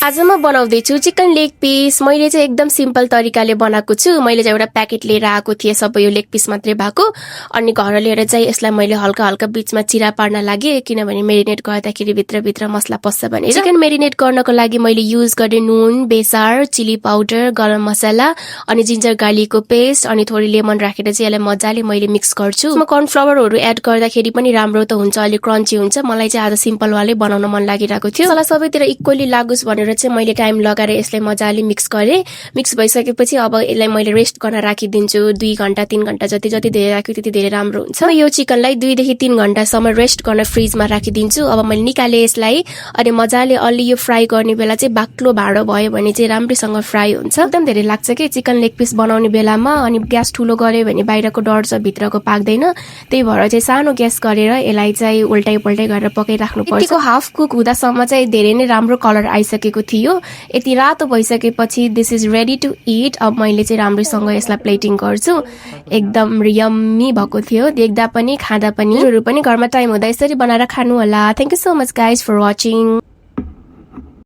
आज म बनाउँदैछु चिकन लेग पिस। मैले चाहिँ एकदम सिम्पल तरिकाले बनाएको छु। मैले चाहिँ एउटा प्याकेट लिएर आएको थिएँ, सबै यो लेग पिस मात्रै भएको। अनि घर लिएर चाहिँ यसलाई मैले हल्का हल्का बीचमा चिरा पार्न लागे, किनभने मेरिनेट गर्दाखेरि भित्र मसला पस्छ भनेर। चिकन मेरिनेट गर्नको लागि मैले युज गरेँ नुन, बेसार, चिली पाउडर, गरम मसला अनि जिन्जर गार्लिकको पेस्ट अनि थोरै लेमन राखेर चाहिँ यसलाई मजाले मैले मिक्स गर्छु। म कर्नफ्लावरहरू एड गर्दाखेरि पनि राम्रो त हुन्छ, अलिक क्रन्ची हुन्छ। मलाई चाहिँ आज सिम्पल वाले बनाउन मन लागिरहेको थियो। मसला सबैतिर इक्वली लागोस् भनेर चाहिँ मैले टाइम लगाएर यसलाई मजाले मिक्स गरेँ। मिक्स भइसकेपछि अब यसलाई मैले रेस्ट गर्न राखिदिन्छु। 2 घण्टा 3 घण्टा जति धेरै राख्यो त्यति धेरै राम्रो हुन्छ। यो चिकनलाई 2 देखि 3 घण्टासम्म रेस्ट गर्न फ्रिजमा राखिदिन्छु। अब मैले निकाले यसलाई अनि मजाले अलि यो फ्राई गर्ने बेला चाहिँ बाक्लो भाँडो भयो भने चाहिँ राम्रोसँग फ्राई हुन्छ। एकदम धेरै लाग्छ के चिकन लेग पिस बनाउने बेलामा। अनि ग्यास ठुलो गर्यो भने बाहिरको डर छ, भित्रको पाक्दैन। त्यही भएर चाहिँ सानो ग्यास गरेर यसलाई चाहिँ उल्टाइ पल्टाइ गरेर पकाइराख्नु पर्छ। यतिको हाफ कुक हुँदासम्म चाहिँ धेरै नै राम्रो कलर आइसकेको थियो। यति रातो भइसकेपछि this is ready to eat. अब मैले चाहिँ राम्रोसँग यसलाई प्लेटिङ गर्छु। एकदम यम्मी भएको थियो, देख्दा पनि खाँदा पनि। पनि घरमा टाइम हुँदा यसरी बनाएर खानु होला। Thank you so much guys for watching.